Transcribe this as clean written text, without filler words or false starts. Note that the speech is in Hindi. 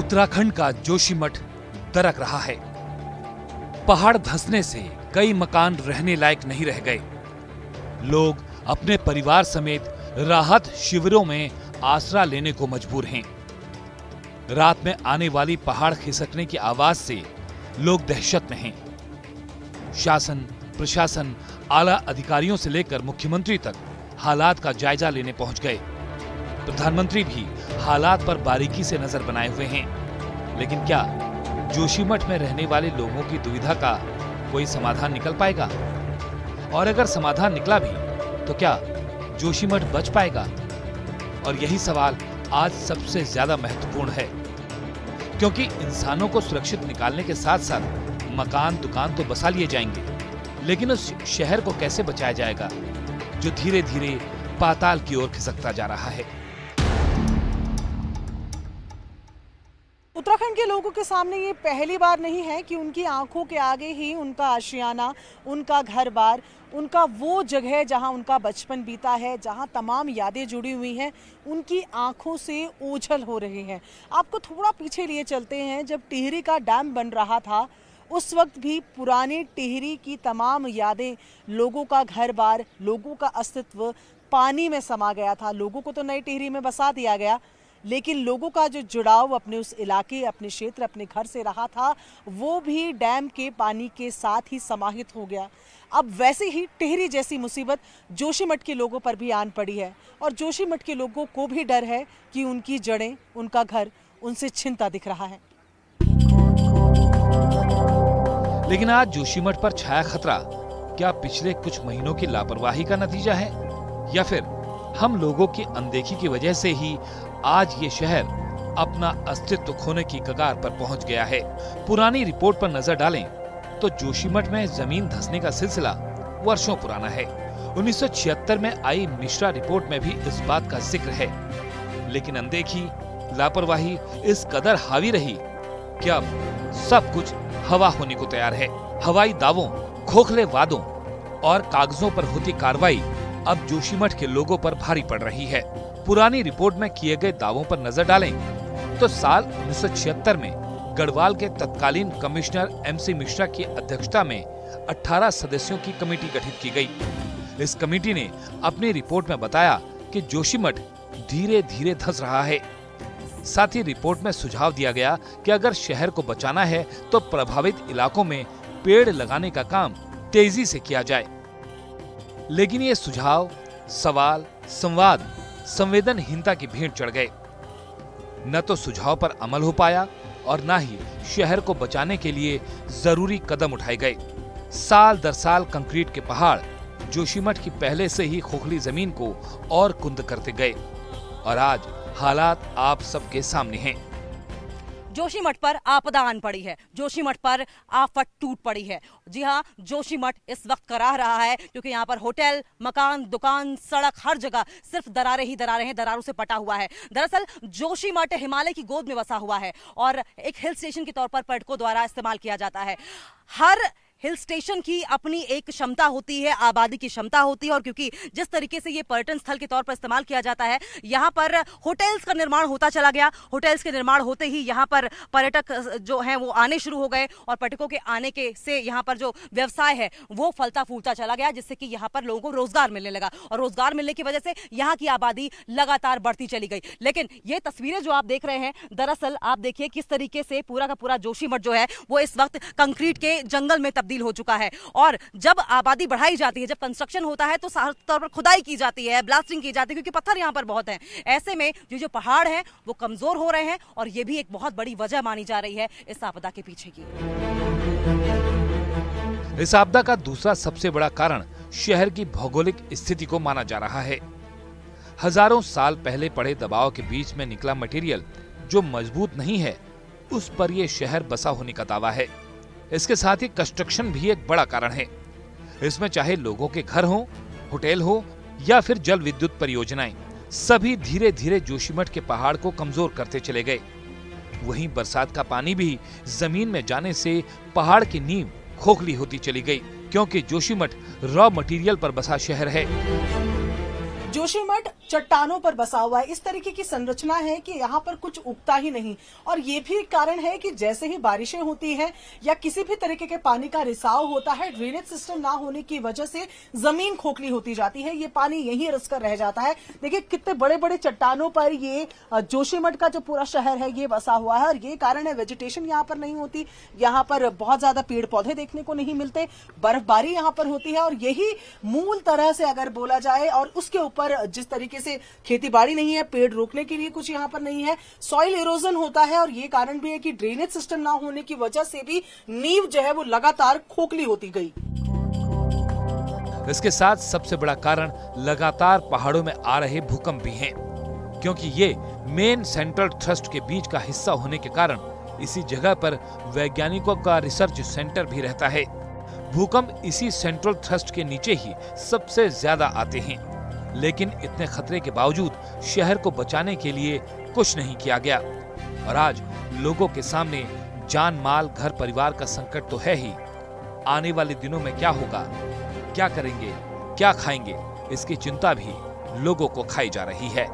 उत्तराखंड का जोशीमठ दरक रहा है। पहाड़ धंसने से कई मकान रहने लायक नहीं रह गए। लोग अपने परिवार समेत राहत शिविरों में आसरा लेने को मजबूर हैं। रात में आने वाली पहाड़ खिसकने की आवाज से लोग दहशत में हैं। शासन, प्रशासन, आला अधिकारियों से लेकर मुख्यमंत्री तक हालात का जायजा लेने पहुंच गए। प्रधानमंत्री भी हालात पर बारीकी से नजर बनाए हुए हैं। लेकिन क्या जोशीमठ में रहने वाले लोगों की दुविधा का कोई समाधान निकल पाएगा? और अगर समाधान निकला भी तो क्या जोशीमठ बच पाएगा? और यही सवाल आज सबसे ज्यादा महत्वपूर्ण है, क्योंकि इंसानों को सुरक्षित निकालने के साथ साथ मकान दुकान तो बसा लिए जाएंगे, लेकिन उस शहर को कैसे बचाया जाएगा जो धीरे धीरे पाताल की ओर खिसकता जा रहा है? उत्तराखंड के लोगों के सामने ये पहली बार नहीं है कि उनकी आंखों के आगे ही उनका आशियाना, उनका घर-बार, उनका वो जगह जहां उनका बचपन बीता है, जहां तमाम यादें जुड़ी हुई हैं, उनकी आंखों से ओझल हो रहे हैं। आपको थोड़ा पीछे लिए चलते हैं। जब टिहरी का डैम बन रहा था, उस वक्त भी पुराने टिहरी की तमाम यादें, लोगों का घर-बार, लोगों का अस्तित्व पानी में समा गया था। लोगों को तो नई टिहरी में बसा दिया गया, लेकिन लोगों का जो जुड़ाव अपने उस इलाके, अपने क्षेत्र, अपने घर से रहा था, वो भी डैम के पानी के साथ ही समाहित हो गया। अब वैसे ही टिहरी जैसी मुसीबत जोशीमठ के लोगों पर भी आन पड़ी है, और जोशीमठ के लोगों को भी डर है कि उनकी जड़ें, उनका घर उनसे छिनता दिख रहा है। लेकिन आज जोशीमठ पर छाया खतरा क्या पिछले कुछ महीनों की लापरवाही का नतीजा है, या फिर हम लोगों की अनदेखी की वजह से ही आज ये शहर अपना अस्तित्व खोने की कगार पर पहुंच गया है? पुरानी रिपोर्ट पर नजर डालें तो जोशीमठ में जमीन धंसने का सिलसिला वर्षों पुराना है। 1976 में आई मिश्रा रिपोर्ट में भी इस बात का जिक्र है, लेकिन अनदेखी, लापरवाही इस कदर हावी रही कि अब सब कुछ हवा होने को तैयार है। हवाई दावों, खोखले वादों और कागजों पर होती कार्रवाई अब जोशीमठ के लोगों पर भारी पड़ रही है। पुरानी रिपोर्ट में किए गए दावों पर नजर डालें तो साल 1976 में गढ़वाल के तत्कालीन कमिश्नर MC मिश्रा की अध्यक्षता में 18 सदस्यों की कमेटी गठित की गई। इस कमेटी ने अपनी रिपोर्ट में बताया कि जोशीमठ धीरे धीरे धंस रहा है। साथ ही रिपोर्ट में सुझाव दिया गया कि अगर शहर को बचाना है तो प्रभावित इलाकों में पेड़ लगाने का काम तेजी से किया जाए। लेकिन ये सुझाव, सवाल, संवाद संवेदनहीनता की भेंट चढ़ गए। न तो सुझाव पर अमल हो पाया और न ही शहर को बचाने के लिए जरूरी कदम उठाए गए। साल दर साल कंक्रीट के पहाड़ जोशीमठ की पहले से ही खोखली जमीन को और कुंद करते गए, और आज हालात आप सबके सामने हैं। जोशीमठ पर आपदा आन पड़ी है, जोशीमठ पर आफत टूट पड़ी है। जी हाँ, जोशीमठ इस वक्त कराह रहा है, क्योंकि यहाँ पर होटल, मकान, दुकान, सड़क, हर जगह सिर्फ दरारें ही दरारें हैं, दरारों से पटा हुआ है। दरअसल जोशीमठ हिमालय की गोद में बसा हुआ है और एक हिल स्टेशन के तौर पर पर्यटकों द्वारा इस्तेमाल किया जाता है। हर हिल स्टेशन की अपनी एक क्षमता होती है, आबादी की क्षमता होती है, और क्योंकि जिस तरीके से ये पर्यटन स्थल के तौर पर इस्तेमाल किया जाता है, यहाँ पर होटल्स का निर्माण होता चला गया। होटल्स के निर्माण होते ही यहाँ पर पर्यटक जो हैं वो आने शुरू हो गए, और पर्यटकों के आने के से यहाँ पर जो व्यवसाय है वो फलता फूलता चला गया, जिससे कि यहाँ पर लोगों को रोजगार मिलने लगा, और रोजगार मिलने की वजह से यहाँ की आबादी लगातार बढ़ती चली गई। लेकिन ये तस्वीरें जो आप देख रहे हैं, दरअसल आप देखिए किस तरीके से पूरा का पूरा जोशीमठ जो है वो इस वक्त कंक्रीट के जंगल में तब्दील हो चुका है। और जब आबादी बढ़ाई जाती है, जब कंस्ट्रक्शन होता है, तो साफ तौर पर खुदाई की जाती है, ब्लास्टिंग की जाती है, क्योंकि पत्थर यहां पर बहुत हैं। ऐसे में जो पहाड़ हैं वो कमजोर हो रहे हैं, और ये भी एक बहुत बड़ी वजह मानी जा रही है इस आपदा के पीछे की। इस आपदा का दूसरा सबसे बड़ा कारण शहर की भौगोलिक स्थिति को माना जा रहा है। हजारों साल पहले पड़े दबाव के बीच में निकला मटेरियल जो मजबूत नहीं है, उस पर यह शहर बसा होने का दावा है। इसके साथ ही कंस्ट्रक्शन भी एक बड़ा कारण है। इसमें चाहे लोगों के घर हो, होटल हो या फिर जल विद्युत परियोजनाएं, सभी धीरे धीरे जोशीमठ के पहाड़ को कमजोर करते चले गए। वहीं बरसात का पानी भी जमीन में जाने से पहाड़ की नींव खोखली होती चली गई, क्योंकि जोशीमठ रॉ मटेरियल पर बसा शहर है। जोशीमठ चट्टानों पर बसा हुआ है। इस तरीके की संरचना है कि यहाँ पर कुछ उगता ही नहीं, और ये भी कारण है कि जैसे ही बारिशें होती हैं या किसी भी तरीके के पानी का रिसाव होता है, ड्रेनेज सिस्टम ना होने की वजह से जमीन खोखली होती जाती है, ये पानी यहीं रिस कर रह जाता है। देखिए कितने बड़े बड़े चट्टानों पर ये जोशीमठ का जो पूरा शहर है ये बसा हुआ है, और ये कारण है वेजिटेशन यहाँ पर नहीं होती, यहाँ पर बहुत ज्यादा पेड़ पौधे देखने को नहीं मिलते, बर्फबारी यहाँ पर होती है, और यही मूल तरह से अगर बोला जाए, और उसके ऊपर जिस तरीके से खेती बाड़ी नहीं है, पेड़ रोकने के लिए कुछ यहाँ पर नहीं है, सॉइल इरोजन होता है, और ये कारण भी है कि ड्रेनेज सिस्टम ना होने की वजह से भी नींव जो है वो लगातार खोखली होती गई। इसके साथ सबसे बड़ा कारण लगातार पहाड़ों में आ रहे भूकंप भी हैं, क्योंकि ये मेन सेंट्रल थ्रस्ट के बीच का हिस्सा होने के कारण इसी जगह पर वैज्ञानिकों का रिसर्च सेंटर भी रहता है। भूकंप इसी सेंट्रल थ्रस्ट के नीचे ही सबसे ज्यादा आते हैं, लेकिन इतने खतरे के बावजूद शहर को बचाने के लिए कुछ नहीं किया गया, और आज लोगों के सामने जान माल घर परिवार का संकट तो है ही, आने वाले दिनों में क्या होगा, क्या करेंगे, क्या खाएंगे, इसकी चिंता भी लोगों को खाई जा रही है।